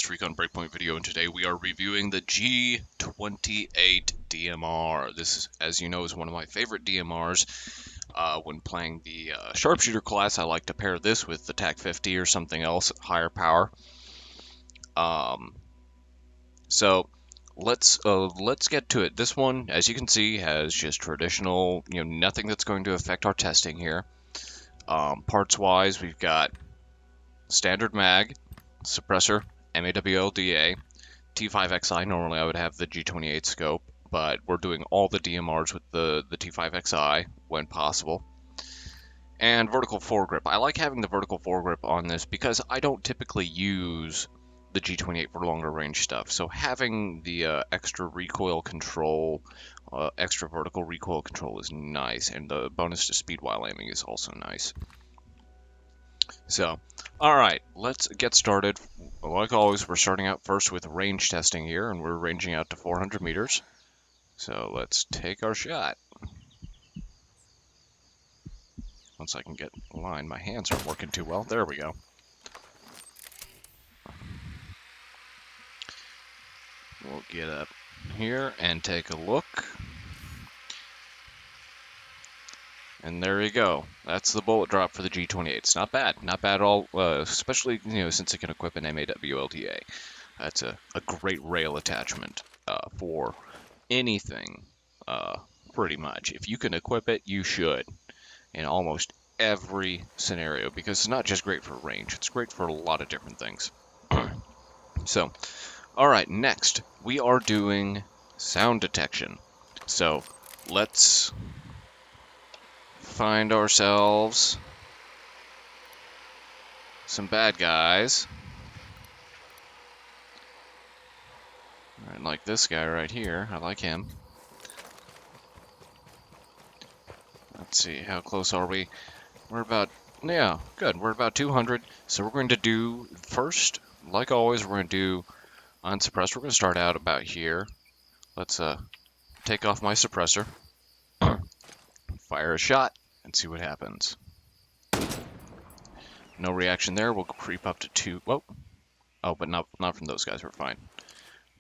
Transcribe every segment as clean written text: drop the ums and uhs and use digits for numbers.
this Recon Breakpoint video, and today we are reviewing the G28 DMR. This, as you know, is one of my favorite DMRs. When playing the sharpshooter class, I like to pair this with the TAC 50 or something else, higher power. So let's get to it. This one, as you can see, has just traditional, nothing that's going to affect our testing here. Parts-wise, we've got standard mag, suppressor, MAWLDA, T5XI. Normally I would have the G28 scope, but we're doing all the DMRs with the T5XI when possible. And vertical foregrip. I like having the vertical foregrip on this because I don't typically use the G28 for longer range stuff. So having the extra recoil control, extra vertical recoil control is nice, and the bonus to speed while aiming is also nice. So, alright, let's get started. Like always, we're starting out first with range testing here, and we're ranging out to 400 meters. So let's take our shot. Once I can get aligned, my hands aren't working too well. There we go. We'll get up here and take a look. And there you go. That's the bullet drop for the G28. It's not bad. Not bad at all, especially, since it can equip an MAWLDA. That's a great rail attachment for anything, pretty much. If you can equip it, you should, in almost every scenario, because it's not just great for range. It's great for a lot of different things. So, alright, next, we are doing sound detection. So, let's find ourselves some bad guys. Right, like this guy right here. I like him. Let's see, how close are we? We're about, yeah, good. We're about 200. So we're going to do, first, like always, we're going to do unsuppressed. We're going to start out about here. Let's take off my suppressor, fire a shot, and see what happens. No reaction there. We'll creep up to 2. Whoa. Oh, but not from those guys. We're fine.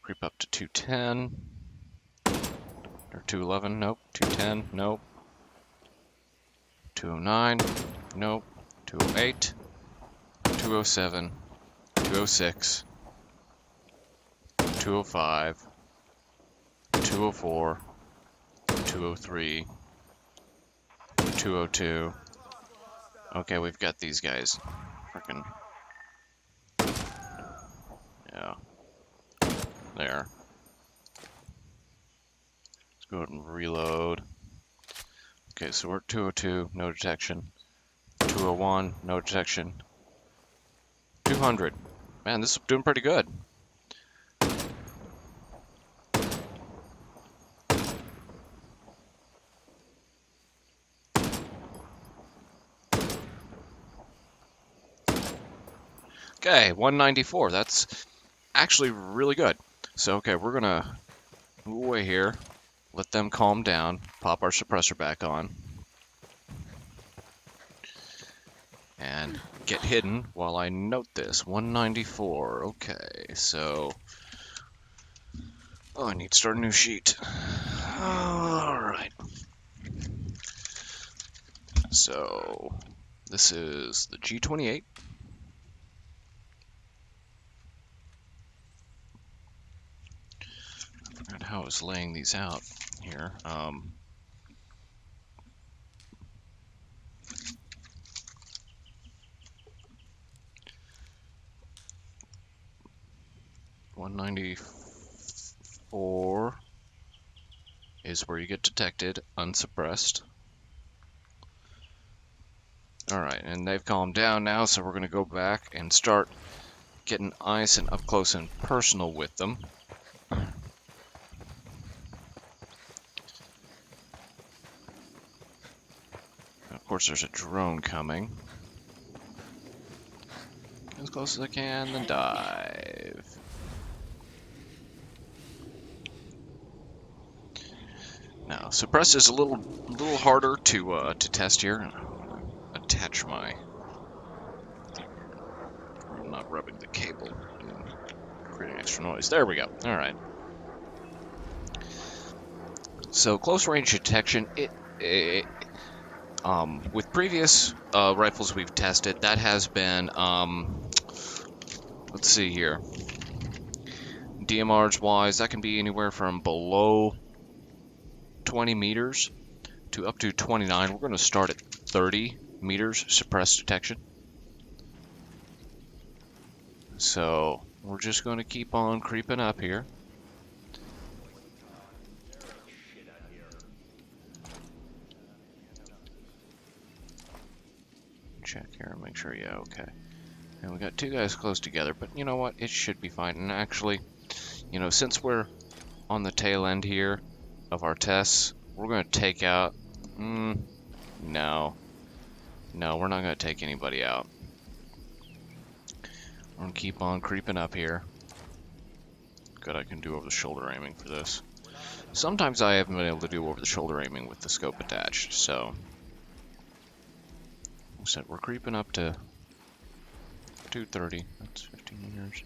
Creep up to 210. Or 211. Nope. 210. Nope. 209. Nope. 208. 207. 206. 205. 204. 203. 202. Okay, we've got these guys. Frickin'. Yeah. There. Let's go ahead and reload. Okay, so we're at 202, no detection. 201, no detection. 200. Man, this is doing pretty good. Okay, 194. That's actually really good. So, okay, we're gonna move away here, let them calm down, pop our suppressor back on, and get hidden while I note this. 194. Okay, so I need to start a new sheet. Alright. So, this is the G28. How I was laying these out here. 194 is where you get detected unsuppressed. Alright, and they've calmed down now, so we're going to go back and start getting nice and up close and personal with them. Of course, there's a drone coming. As close as I can, then dive. Now, suppressed is a little harder to test here. Attach my. I'm not rubbing the cable. creating extra noise. There we go. All right. So close range detection, with previous rifles we've tested, that has been, let's see here, DMRs wise, that can be anywhere from below 20 meters to up to 29. We're going to start at 30 meters suppressed detection. So we're just going to keep on creeping up here. Check here and make sure, yeah, okay. And we got two guys close together, but you know what? It should be fine. And actually, you know, since we're on the tail end here of our tests, we're going to take out... No, we're not going to take anybody out. We're going to keep on creeping up here. Good, I can do over-the-shoulder aiming for this. Sometimes I haven't been able to do over-the-shoulder aiming with the scope attached, so... So we're creeping up to 230. That's 15 meters.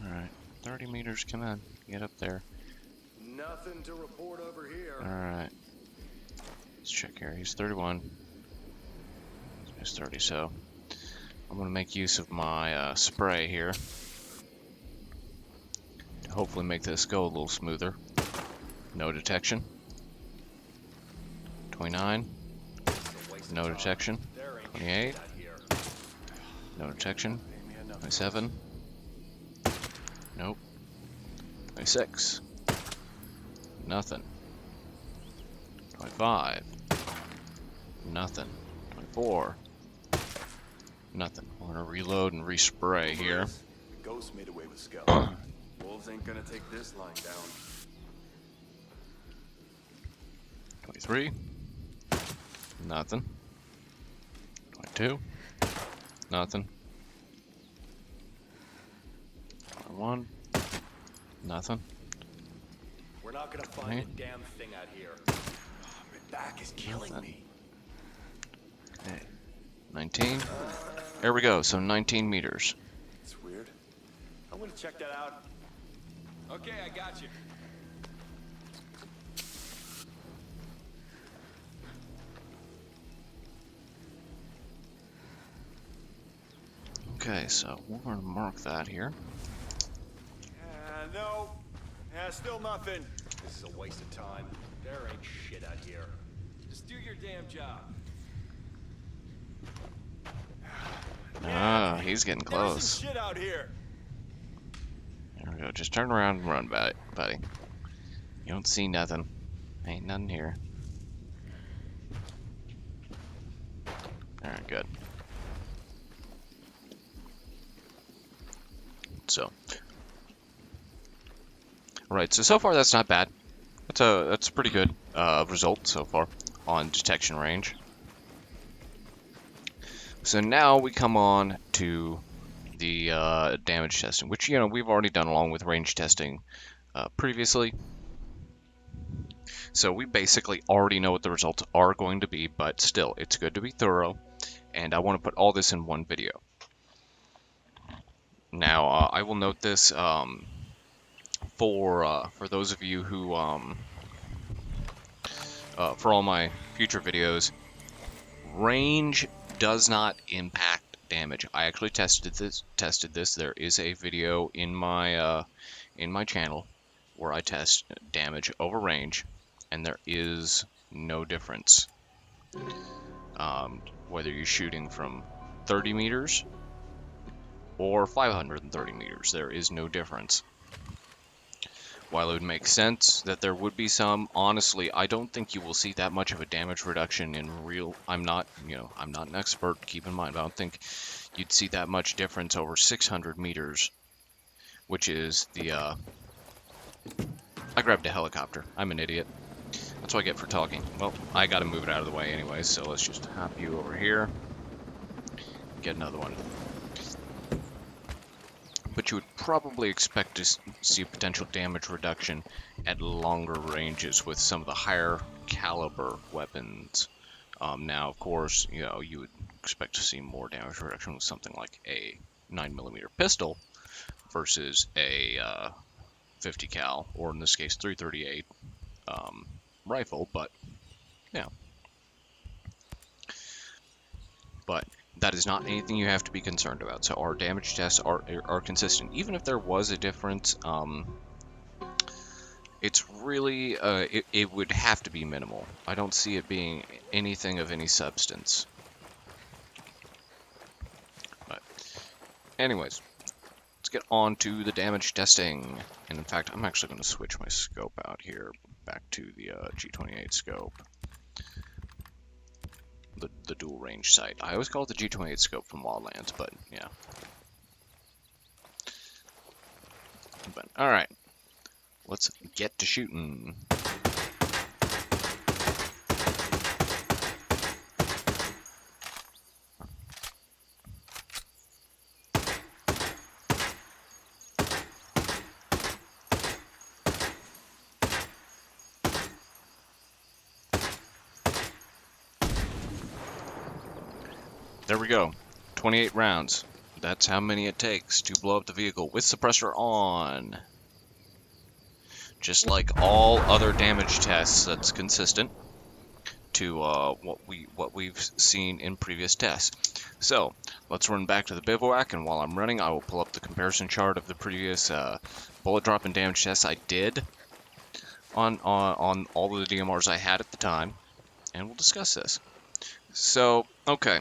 Alright, 30 meters, come on, get up there. Nothing to report over here. Alright. Let's check here. He's 31. He's 30, so I'm gonna make use of my spray here to hopefully make this go a little smoother. No detection. 29. No detection. 28. No detection. 27. Nope. 26. Nothing. 25. Nothing. 24. Nothing. We're gonna reload and respray here. Ghost made away with Scout. Wolves ain't gonna take this line down. 23. Nothing. 22. Nothing. 21. Nothing. We're not gonna find a damn thing out here. My back is killing me. Okay. 19. There we go. So 19 meters. It's weird. I'm gonna check that out. Okay, I got you. Okay, so we're going to mark that here. No. Still nothing. This is a waste of time. There ain't shit out here. Just do your damn job. Ah, he's getting close. There's some shit out here. There we go. Just turn around and run, buddy. You don't see nothing. Ain't nothing here. Alright, good. So, right. So far that's not bad. That's a pretty good result so far on detection range. So now we come on to the damage testing, which we've already done along with range testing previously. So we basically already know what the results are going to be, but still, it's good to be thorough, and I want to put all this in one video. Now, I will note this for those of you who, for all my future videos, range does not impact damage. I actually tested this. There is a video in my channel where I test damage over range, and there is no difference. Whether you're shooting from 30 meters or 530 meters, there is no difference. While it would make sense that there would be some, honestly, I don't think you will see that much of a damage reduction in real. I'm not an expert, keep in mind, but I don't think you'd see that much difference over 600 meters, which is the, I grabbed a helicopter. I'm an idiot. That's what I get for talking. Well, I gotta move it out of the way anyway, so let's just hop you over here. Get another one. But you would probably expect to see potential damage reduction at longer ranges with some of the higher caliber weapons. Now, of course, you would expect to see more damage reduction with something like a 9mm pistol versus a 50 cal, or in this case 338 rifle, but yeah. But that is not anything you have to be concerned about. So our damage tests are consistent. Even if there was a difference, it's really, it would have to be minimal. I don't see it being anything of any substance. But anyways, let's get on to the damage testing. And in fact, I'm actually going to switch my scope out here back to the G28 scope. The dual range sight. I always call it the G28 scope from Wildlands, but yeah. But alright, let's get to shooting. There we go. 28 rounds. That's how many it takes to blow up the vehicle with suppressor on. Just like all other damage tests, that's consistent to what we've seen in previous tests. So let's run back to the bivouac, and while I'm running, I will pull up the comparison chart of the previous bullet drop and damage tests I did on all of the DMRs I had at the time, and we'll discuss this. So, okay.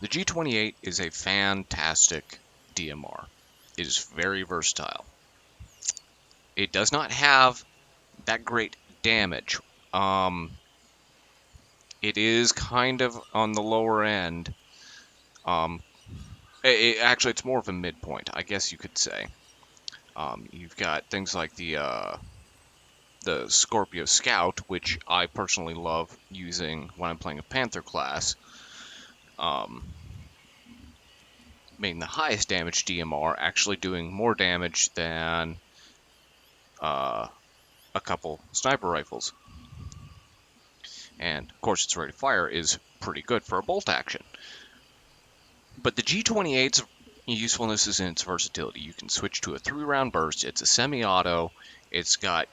The G28 is a fantastic DMR. It is very versatile. It does not have that great damage. It is kind of on the lower end. Actually, it's more of a midpoint, I guess you could say. You've got things like the Scorpio Scout, which I personally love using when I'm playing a Panther class. Making the highest damage DMR, actually doing more damage than a couple sniper rifles. And of course its rate of fire is pretty good for a bolt action. But the G28's usefulness is in its versatility. You can switch to a 3-round burst. It's a semi-auto. It's got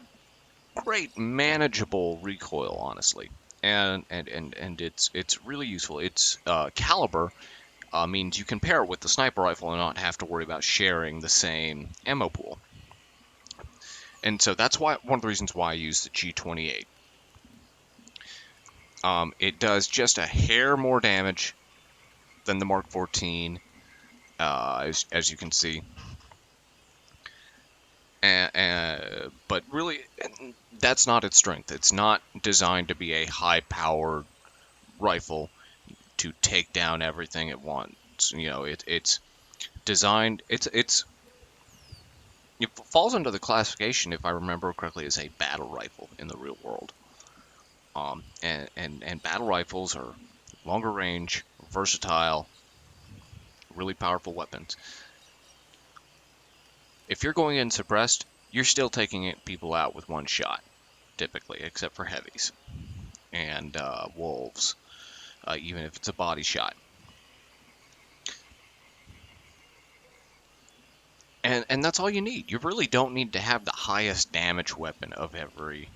great manageable recoil, honestly, and it's really useful. Its caliber means you can pair it with the sniper rifle and not have to worry about sharing the same ammo pool. And so that's why one of the reasons why I use the G28. It does just a hair more damage than the Mark 14, as you can see. But really, that's not its strength. It's not designed to be a high-powered rifle to take down everything at once. You know, it's designed. It falls under the classification, if I remember correctly, as a battle rifle in the real world. And battle rifles are longer range, versatile, really powerful weapons. If you're going in suppressed, you're still taking people out with one shot, typically, except for heavies and wolves, even if it's a body shot. And that's all you need. You really don't need to have the highest damage weapon of every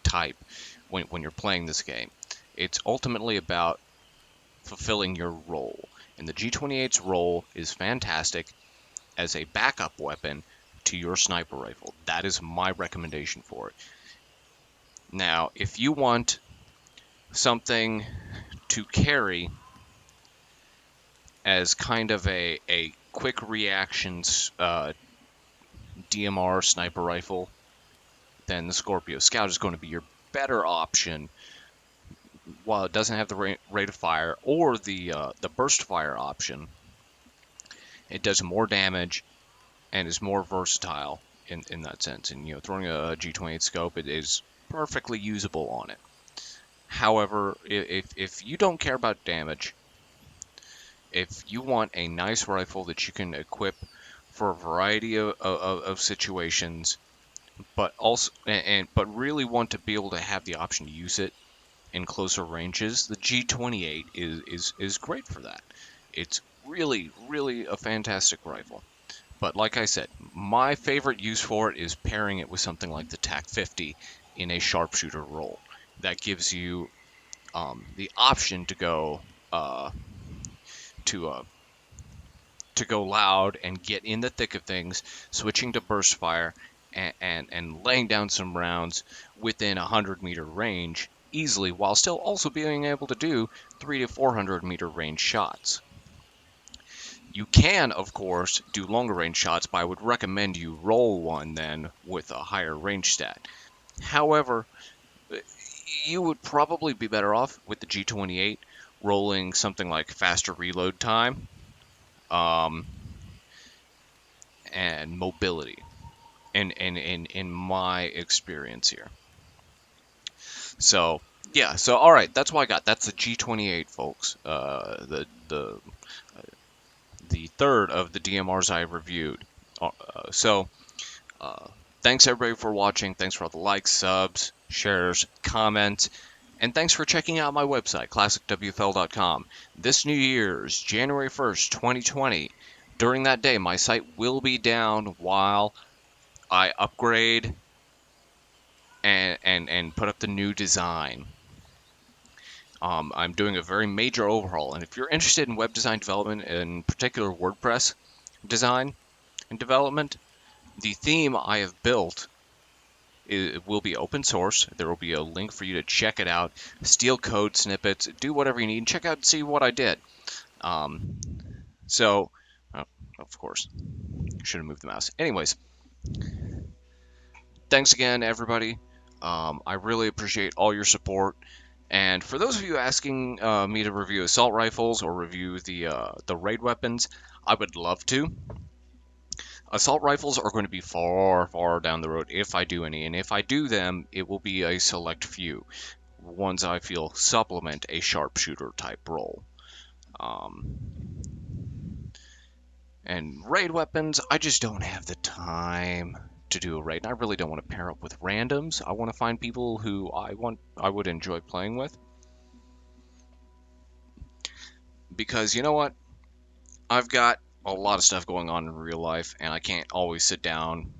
type when you're playing this game. It's ultimately about fulfilling your role. And the G28's role is fantastic as a backup weapon to your sniper rifle. That is my recommendation for it. Now, if you want something to carry as kind of a quick reactions DMR sniper rifle, then the Scorpio Scout is going to be your better option. While it doesn't have the rate of fire or the burst fire option, it does more damage and is more versatile in that sense. And you know, throwing a G28 scope, it is perfectly usable on it. However, if you don't care about damage, if you want a nice rifle that you can equip for a variety of situations, but also but really want to be able to have the option to use it in closer ranges, the G28 is great for that. It's really, really a fantastic rifle. But like I said, my favorite use for it is pairing it with something like the TAC 50 in a sharpshooter role. That gives you the option to go to to go loud and get in the thick of things, switching to burst fire and laying down some rounds within a 100-meter range easily, while still also being able to do 300 to 400-meter range shots. You can, of course, do longer range shots, but I would recommend you roll one then with a higher range stat. However, you would probably be better off with the G28 rolling something like faster reload time um, and mobility, in my experience here. So yeah, so all right, that's what I got. That's the G28, folks. The third of the DMRs I reviewed. So thanks everybody for watching. Thanks for all the likes, subs, shares, comments, and thanks for checking out my website, classicwfl.com. This New Year's, January 1st, 2020. During that day, my site will be down while I upgrade and put up the new design. I'm doing a very major overhaul, and if you're interested in web design development, in particular WordPress design and development, the theme I have built will be open source. There will be a link for you to check it out, steal code snippets, do whatever you need, and check out and see what I did. So, of course, should have moved the mouse. Anyways, thanks again, everybody. I really appreciate all your support. And for those of you asking me to review assault rifles or review the raid weapons, I would love to. Assault rifles are going to be far, far down the road if I do any, and if I do them, it will be a select few, ones I feel supplement a sharpshooter type role. And raid weapons, I just don't have the time to do a raid, and I really don't want to pair up with randoms. I want to find people who I would enjoy playing with. Because you know what? I've got a lot of stuff going on in real life, and I can't always sit down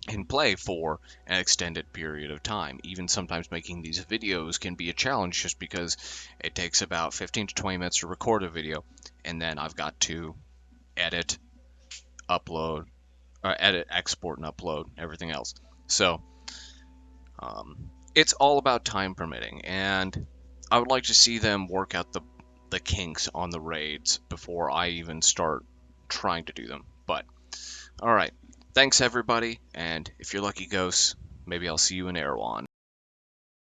and play for an extended period of time. Even sometimes making these videos can be a challenge just because it takes about 15 to 20 minutes to record a video, and then I've got to edit, upload, edit, export, and upload, everything else. So it's all about time permitting, and I would like to see them work out the kinks on the raids before I even start trying to do them. But all right, thanks everybody, and if you're lucky, ghosts, maybe I'll see you in Erewhon.